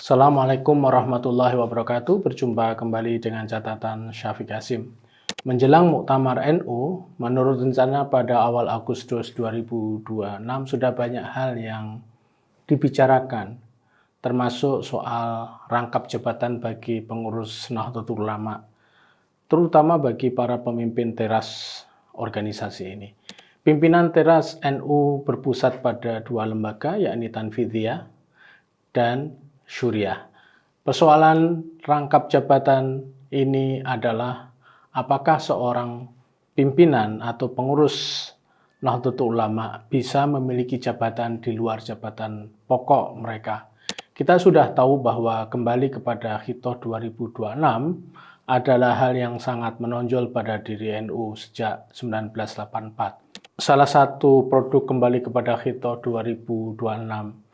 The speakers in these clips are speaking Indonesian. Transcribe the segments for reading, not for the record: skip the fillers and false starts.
Assalamualaikum warahmatullahi wabarakatuh. Berjumpa kembali dengan catatan Syafiq Hasim. Menjelang Muktamar NU, menurut rencana pada awal Agustus 2026 sudah banyak hal yang dibicarakan, termasuk soal rangkap jabatan bagi pengurus Nahdlatul Ulama, terutama bagi para pemimpin teras organisasi ini. Pimpinan teras NU berpusat pada dua lembaga, yakni Tanfidiyah dan Syuriah. Persoalan rangkap jabatan ini adalah apakah seorang pimpinan atau pengurus Nahdlatul Ulama bisa memiliki jabatan di luar jabatan pokok mereka. Kita sudah tahu bahwa kembali kepada Hitoh 2026 adalah hal yang sangat menonjol pada diri NU sejak 1984. Salah satu produk kembali kepada Hitoh 2026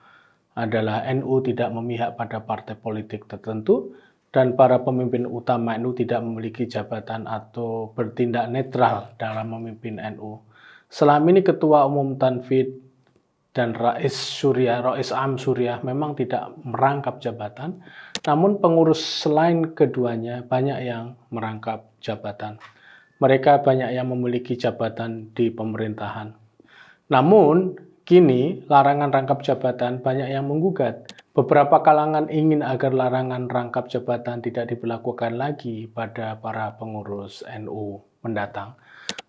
adalah NU tidak memihak pada partai politik tertentu dan para pemimpin utama NU tidak memiliki jabatan atau bertindak netral dalam memimpin NU. Selama ini Ketua Umum Tanfid dan Rais Am Syuriah memang tidak merangkap jabatan, namun pengurus selain keduanya banyak yang merangkap jabatan. Mereka banyak yang memiliki jabatan di pemerintahan. Namun, kini, larangan rangkap jabatan banyak yang menggugat. Beberapa kalangan ingin agar larangan rangkap jabatan tidak diberlakukan lagi pada para pengurus NU mendatang.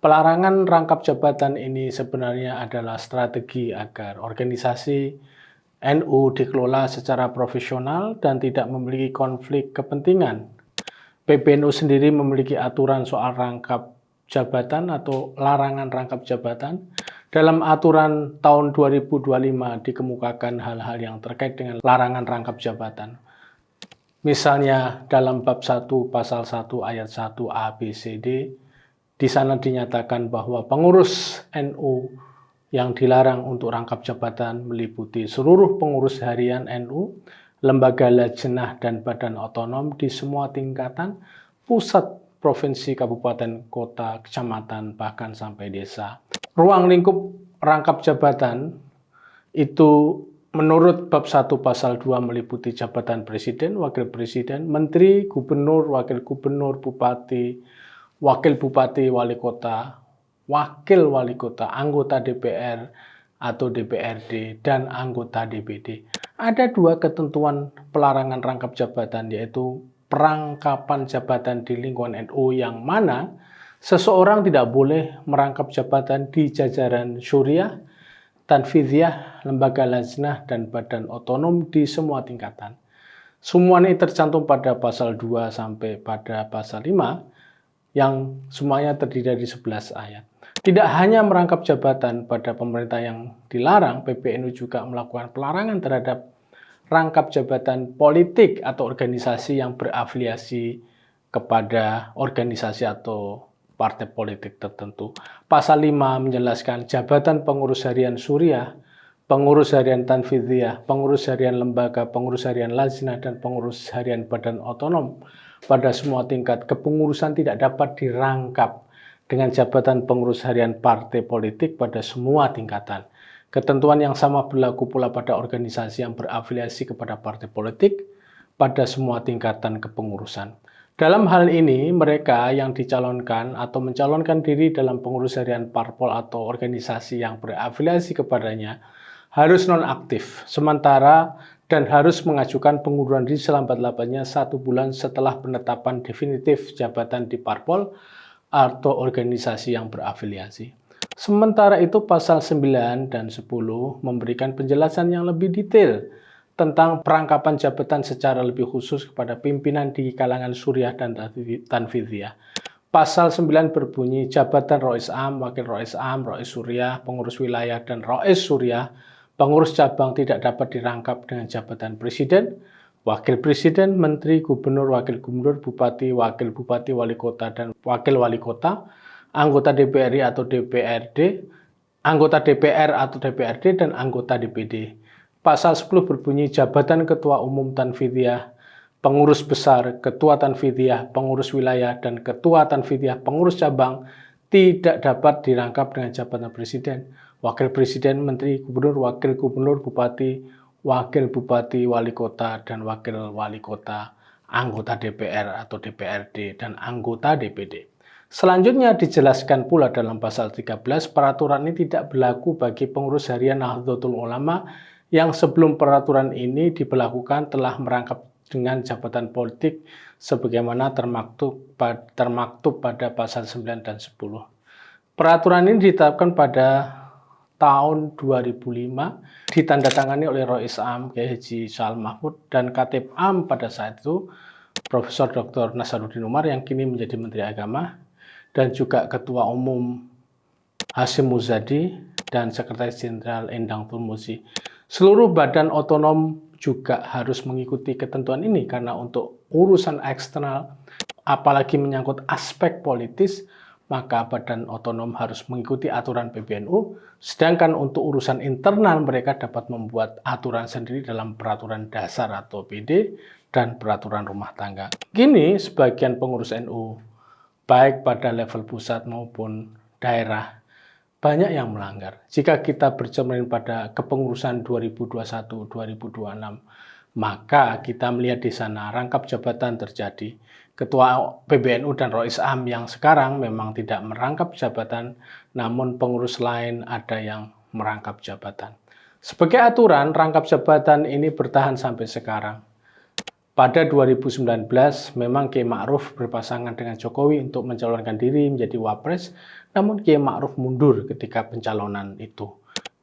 Pelarangan rangkap jabatan ini sebenarnya adalah strategi agar organisasi NU dikelola secara profesional dan tidak memiliki konflik kepentingan. PBNU sendiri memiliki aturan soal rangkap jabatan atau larangan rangkap jabatan. Dalam aturan tahun 2025 dikemukakan hal-hal yang terkait dengan larangan rangkap jabatan. Misalnya dalam bab 1 pasal 1 ayat 1 A, B, C, D, di sana dinyatakan bahwa pengurus NU yang dilarang untuk rangkap jabatan meliputi seluruh pengurus harian NU, lembaga lajnah dan badan otonom di semua tingkatan, pusat, provinsi, kabupaten, kota, kecamatan, bahkan sampai desa. Ruang lingkup rangkap jabatan itu menurut bab 1 pasal 2 meliputi jabatan presiden, wakil presiden, menteri, gubernur, wakil gubernur, bupati, wakil bupati, wali kota, anggota DPR atau DPRD, dan anggota DPD. Ada dua ketentuan pelarangan rangkap jabatan, yaitu perangkapan jabatan di lingkungan NU yang mana seseorang tidak boleh merangkap jabatan di jajaran Syuriah, Tanfidiyah, lembaga lajnah, dan badan otonom di semua tingkatan. Semua ini tercantum pada pasal 2 sampai pada pasal 5 yang semuanya terdiri dari 11 ayat. Tidak hanya merangkap jabatan pada pemerintah yang dilarang, PBNU juga melakukan pelarangan terhadap rangkap jabatan politik atau organisasi yang berafiliasi kepada organisasi atau partai politik tertentu. Pasal 5 menjelaskan jabatan pengurus harian Syuriah, pengurus harian Tanfidiyah, pengurus harian lembaga, pengurus harian lajnah, dan pengurus harian badan otonom pada semua tingkat kepengurusan tidak dapat dirangkap dengan jabatan pengurus harian partai politik pada semua tingkatan. Ketentuan yang sama berlaku pula pada organisasi yang berafiliasi kepada partai politik pada semua tingkatan kepengurusan. Dalam hal ini, mereka yang dicalonkan atau mencalonkan diri dalam pengurus harian parpol atau organisasi yang berafiliasi kepadanya harus nonaktif sementara dan harus mengajukan pengunduran diri selambat-lambatnya 1 bulan setelah penetapan definitif jabatan di parpol atau organisasi yang berafiliasi. Sementara itu, pasal 9 dan 10 memberikan penjelasan yang lebih detail tentang perangkapan jabatan secara lebih khusus kepada pimpinan di kalangan Syuriah dan Tanfidiyah. Pasal 9 berbunyi, jabatan Rais Am, Wakil Rais Am, Rais Syuriah, Pengurus Wilayah, dan Rais Syuriah, pengurus cabang tidak dapat dirangkap dengan jabatan Presiden, Wakil Presiden, Menteri, Gubernur, Wakil Gubernur, Bupati, Wakil Bupati, Wali Kota, dan Wakil Wali Kota, anggota DPRI atau DPRD, anggota DPR atau DPRD, dan anggota DPD. Pasal 10 berbunyi, jabatan Ketua Umum Tanfidiyah, Pengurus Besar, Ketua Tanfidiyah, Pengurus Wilayah, dan Ketua Tanfidiyah, Pengurus Cabang tidak dapat dirangkap dengan jabatan Presiden, Wakil Presiden, Menteri, Gubernur, Wakil Gubernur, Bupati, wakil bupati, wali kota, dan wakil wali kota, anggota DPR atau DPRD, dan anggota DPD. Selanjutnya dijelaskan pula dalam pasal 13, peraturan ini tidak berlaku bagi pengurus harian Nahdlatul Ulama yang sebelum peraturan ini diberlakukan telah merangkap dengan jabatan politik sebagaimana termaktub pada pasal 9 dan 10. Peraturan ini ditetapkan pada tahun 2005, ditandatangani oleh Rois Am Kiai Haji Sa'al Mahfud dan Khatib Am pada saat itu Profesor Dr. Nasaruddin Umar yang kini menjadi Menteri Agama, dan juga Ketua Umum Hasyim Muzadi dan Sekretaris Jenderal Endang Turmuzi. Seluruh badan otonom juga harus mengikuti ketentuan ini karena untuk urusan eksternal, apalagi menyangkut aspek politis, maka badan otonom harus mengikuti aturan PBNU, sedangkan untuk urusan internal mereka dapat membuat aturan sendiri dalam peraturan dasar atau PD dan peraturan rumah tangga. Kini sebagian pengurus NU, baik pada level pusat maupun daerah, banyak yang melanggar. Jika kita bercermin pada kepengurusan 2021-2026, maka kita melihat di sana rangkap jabatan terjadi. Ketua PBNU dan Rois Am yang sekarang memang tidak merangkap jabatan, namun pengurus lain ada yang merangkap jabatan. Sebagai aturan, rangkap jabatan ini bertahan sampai sekarang. Pada 2019, memang Kiai Ma'ruf berpasangan dengan Jokowi untuk mencalonkan diri menjadi Wapres, namun Kiai Ma'ruf mundur ketika pencalonan itu.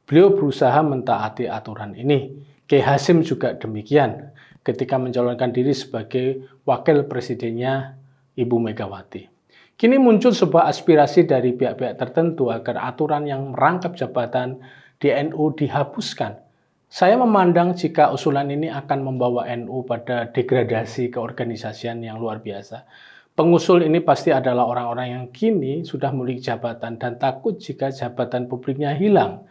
Beliau berusaha mentaati aturan ini. Kiai Hasyim juga demikian ketika mencalonkan diri sebagai wakil presidennya Ibu Megawati. Kini muncul sebuah aspirasi dari pihak-pihak tertentu agar aturan yang merangkap jabatan di NU dihapuskan. Saya memandang jika usulan ini akan membawa NU pada degradasi keorganisasian yang luar biasa. Pengusul ini pasti adalah orang-orang yang kini sudah memiliki jabatan dan takut jika jabatan publiknya hilang.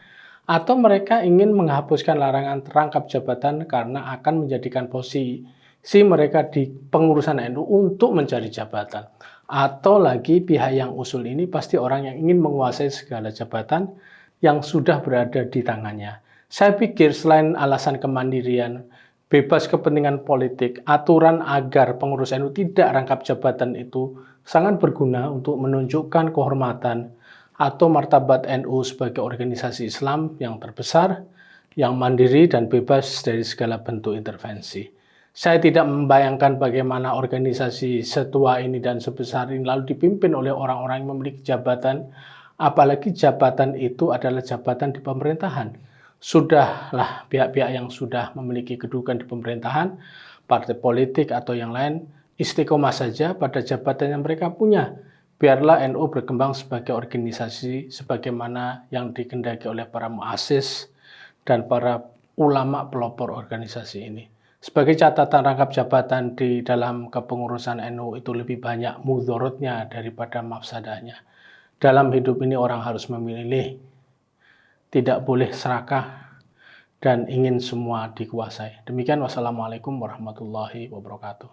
Atau mereka ingin menghapuskan larangan rangkap jabatan karena akan menjadikan posisi mereka di pengurusan NU untuk mencari jabatan. Atau lagi pihak yang usul ini pasti orang yang ingin menguasai segala jabatan yang sudah berada di tangannya. Saya pikir selain alasan kemandirian, bebas kepentingan politik, aturan agar pengurus NU tidak rangkap jabatan itu sangat berguna untuk menunjukkan kehormatan atau martabat NU sebagai organisasi Islam yang terbesar, yang mandiri dan bebas dari segala bentuk intervensi. Saya tidak membayangkan bagaimana organisasi setua ini dan sebesar ini lalu dipimpin oleh orang-orang yang memiliki jabatan, apalagi jabatan itu adalah jabatan di pemerintahan. Sudahlah pihak-pihak yang sudah memiliki kedudukan di pemerintahan, partai politik atau yang lain, istiqomah saja pada jabatan yang mereka punya. Biarlah NU berkembang sebagai organisasi sebagaimana yang dikehendaki oleh para muassis dan para ulama pelopor organisasi ini. Sebagai catatan, rangkap jabatan di dalam kepengurusan NU itu lebih banyak mudorotnya daripada mafsadahnya. Dalam hidup ini orang harus memilih, tidak boleh serakah dan ingin semua dikuasai. Demikian, wassalamualaikum warahmatullahi wabarakatuh.